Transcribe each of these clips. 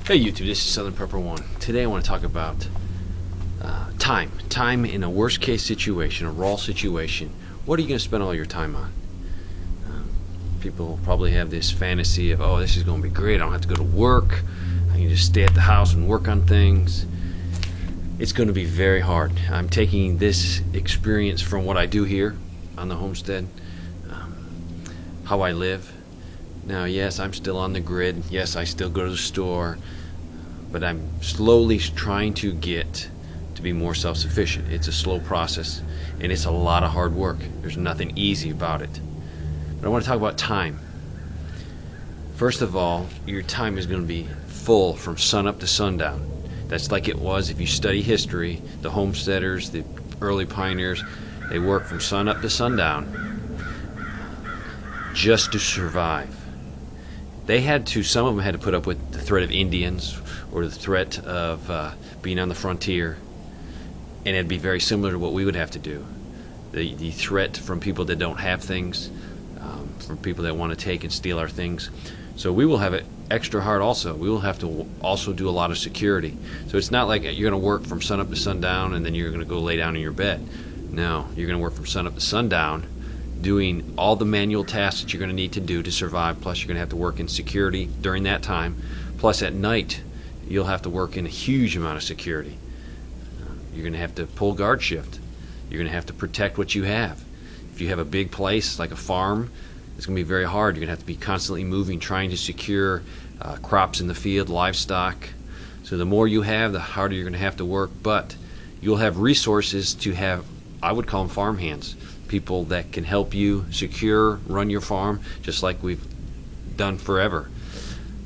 Hey YouTube, this is Southern Prepper 1. Today I want to talk about time. Time in a worst case situation, a raw situation. What are you going to spend all your time on? People probably have this fantasy of, oh, this is going to be great. I don't have to go to work. I can just stay at the house and work on things. It's going to be very hard. I'm taking this experience from what I do here on the homestead, how I live. Now, yes, I'm still on the grid. Yes, I still go to the store. But I'm slowly trying to get to be more self-sufficient. It's a slow process, and it's a lot of hard work. There's nothing easy about it. But I want to talk about time. First of all, your time is going to be full from sunup to sundown. That's like it was if you study history. The homesteaders, the early pioneers, they worked from sunup to sundown just to survive. They had to, some of them had to put up with the threat of Indians or the threat of being on the frontier, and it'd be very similar to what we would have to do. The threat from people that don't have things, from people that want to take and steal our things. So we will have it extra hard also. We will have to also do a lot of security. So it's not like you're going to work from sunup to sundown and then you're going to go lay down in your bed. No, you're going to work from sunup to sundown, doing all the manual tasks that you're going to need to do to survive, plus you're going to have to work in security during that time, plus at night you'll have to work in a huge amount of security. You're going to have to pull guard shift. You're going to have to protect what you have. If you have a big place like a farm, it's going to be very hard. You're going to have to be constantly moving, trying to secure crops in the field, livestock. So the more you have, the harder you're going to have to work, but you'll have resources to have, I would call them farm hands. People that can help you secure, run your farm, just like we've done forever.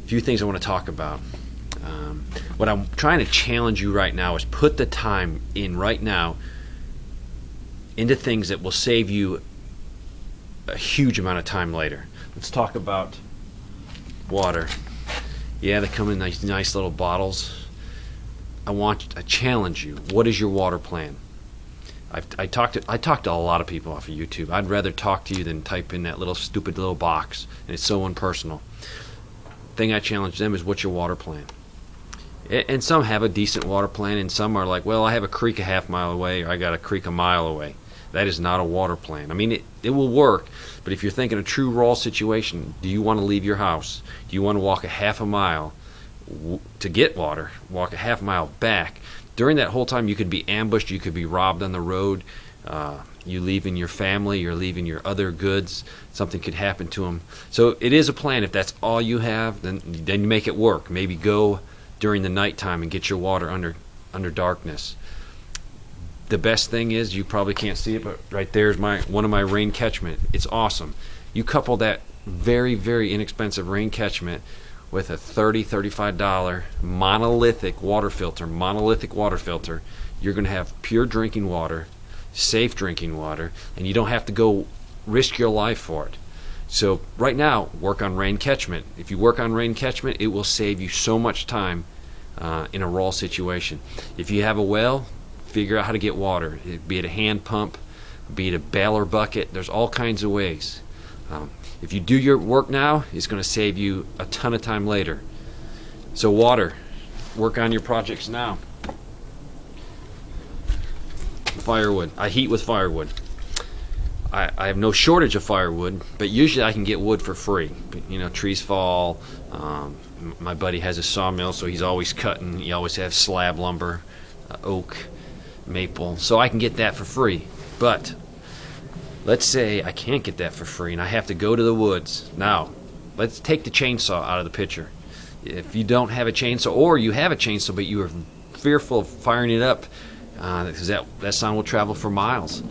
A few things I want to talk about. What I'm trying to challenge you right now is put the time in right now into things that will save you a huge amount of time later. Let's talk about water. Yeah, they come in nice little bottles. I challenge you. What is your water plan? I talk to a lot of people off of YouTube. I'd rather talk to you than type in that little stupid little box, and it's so impersonal. Thing I challenge them is, what's your water plan? And some have a decent water plan, and some are like, well, I have a creek a half mile away, or I got a creek a mile away. That is not a water plan. I mean, it will work, but if you're thinking a true raw situation, do you want to leave your house? Do you want to walk a half a mile to get water, walk a half mile back? During that whole time, you could be ambushed, you could be robbed on the road, you leaving your family, you're leaving your other goods, something could happen to them. So it is a plan. If that's all you have, then you make it work. Maybe go during the nighttime and get your water under darkness. The best thing is, you probably can't see it, but right there is one of my rain catchment. It's awesome. You couple that very, very inexpensive rain catchment with a $30, $35 monolithic water filter, you're going to have pure drinking water, safe drinking water, and you don't have to go risk your life for it. So right now, work on rain catchment. If you work on rain catchment, it will save you so much time in a raw situation. If you have a well, figure out how to get water, be it a hand pump, be it a baler bucket. There's all kinds of ways. If you do your work now, it's going to save you a ton of time later. So water, work on your projects now. Firewood, I heat with firewood. I have no shortage of firewood, but usually I can get wood for free. You know, trees fall. My buddy has a sawmill, so he's always cutting. He always has slab lumber, oak, maple, so I can get that for free. But let's say I can't get that for free and I have to go to the woods. Now, let's take the chainsaw out of the picture. If you don't have a chainsaw, or you have a chainsaw but you are fearful of firing it up, because that sound will travel for miles,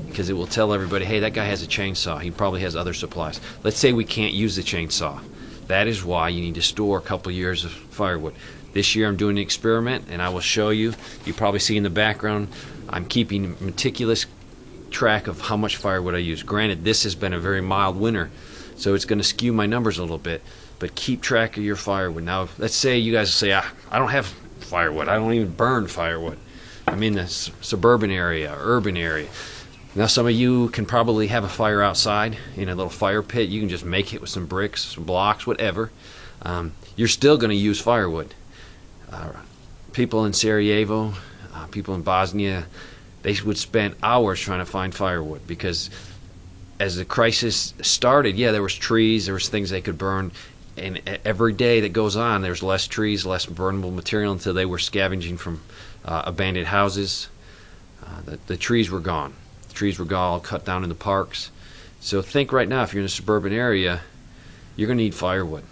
because it will tell everybody, hey, that guy has a chainsaw. He probably has other supplies. Let's say we can't use the chainsaw. That is why you need to store a couple years of firewood. This year I'm doing an experiment, and I will show you. You probably see in the background, I'm keeping meticulous track of how much firewood I use. Granted, this has been a very mild winter, so it's going to skew my numbers a little bit, but keep track of your firewood. Now, let's say you guys say, I don't have firewood. I don't even burn firewood. I'm in the suburban area, urban area. Now some of you can probably have a fire outside in a little fire pit. You can just make it with some bricks, some blocks, whatever. You're still going to use firewood. People in Sarajevo, people in Bosnia, they would spend hours trying to find firewood, because as the crisis started, yeah, there was trees, there was things they could burn, and every day that goes on, there's less trees, less burnable material, until they were scavenging from abandoned houses. The trees were gone. The trees were all cut down in the parks. So think right now, if you're in a suburban area, you're going to need firewood.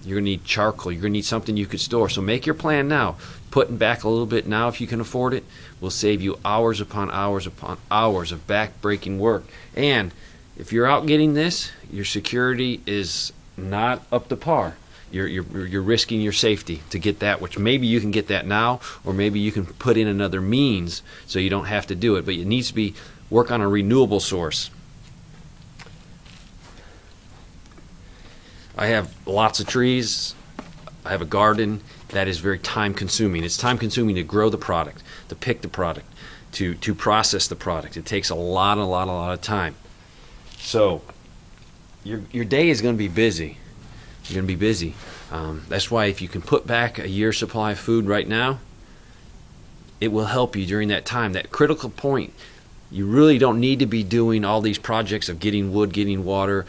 You're going to need charcoal. You're going to need something you could store. So make your plan now. Putting back a little bit now, if you can afford it, will save you hours upon hours upon hours of back-breaking work. And if you're out getting this, your security is not up to par. You're risking your safety to get that, which maybe you can get that now, or maybe you can put in another means so you don't have to do it. But it needs to be work on a renewable source. I have lots of trees. I have a garden that is very time consuming. It's time consuming to grow the product, to pick the product, to process the product. It takes a lot of time. So your day is going to be busy. You're going to be busy. That's why if you can put back a year's supply of food right now, it will help you during that time, that critical point. You really don't need to be doing all these projects of getting wood, getting water,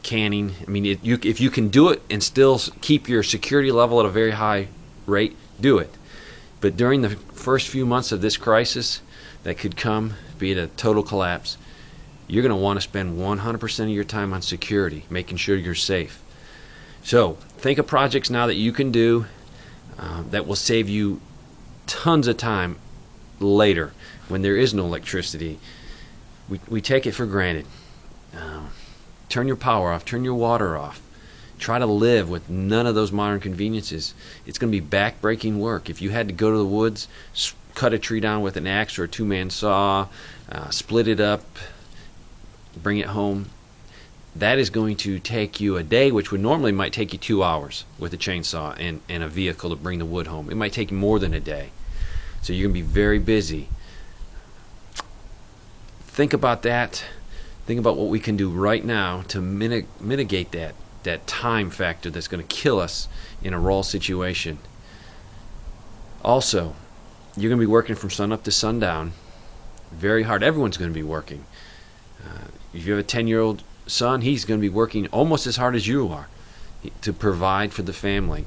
canning. I mean, if you can do it and still keep your security level at a very high rate, do it. But during the first few months of this crisis that could come, be it a total collapse, you're going to want to spend 100% of your time on security, making sure you're safe. So think of projects now that you can do that will save you tons of time later when there is no electricity. We take it for granted. Turn your power off, turn your water off. Try to live with none of those modern conveniences. It's going to be back-breaking work. If you had to go to the woods, cut a tree down with an axe or a two-man saw, split it up, bring it home, that is going to take you a day, which would normally might take you 2 hours with a chainsaw and a vehicle to bring the wood home. It might take you more than a day. So you're going to be very busy. Think about that. Think about what we can do right now to mitigate that time factor that's going to kill us in a ROL situation. Also, you're going to be working from sun up to sundown very hard. Everyone's going to be working. If you have a 10-year-old son, he's going to be working almost as hard as you are to provide for the family.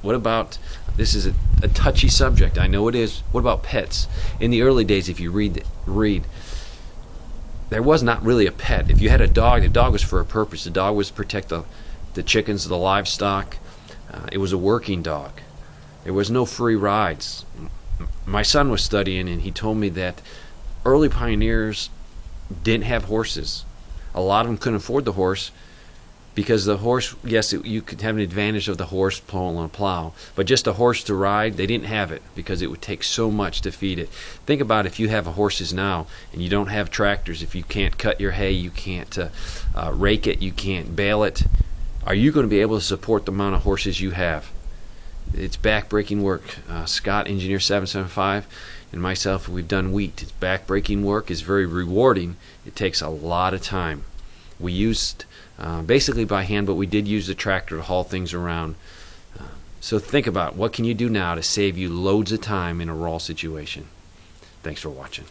What about, this is a touchy subject, I know it is, what about pets? In the early days, if you read, there was not really a pet. If you had a dog, the dog was for a purpose. The dog was to protect the chickens, the livestock. It was a working dog. There was no free rides. My son was studying, and he told me that early pioneers didn't have horses. A lot of them couldn't afford the horse because the horse, yes, you could have an advantage of the horse pulling a plow, but just a horse to ride, they didn't have it because it would take so much to feed it. Think about if you have horses now and you don't have tractors, if you can't cut your hay, you can't rake it, you can't bale it, are you going to be able to support the amount of horses you have? It's back-breaking work. Scott, Engineer 775, and myself, we've done wheat. It's back-breaking work. It's very rewarding. It takes a lot of time. We used basically by hand, but we did use the tractor to haul things around. So think about what can you do now to save you loads of time in a ROL situation. Thanks for watching.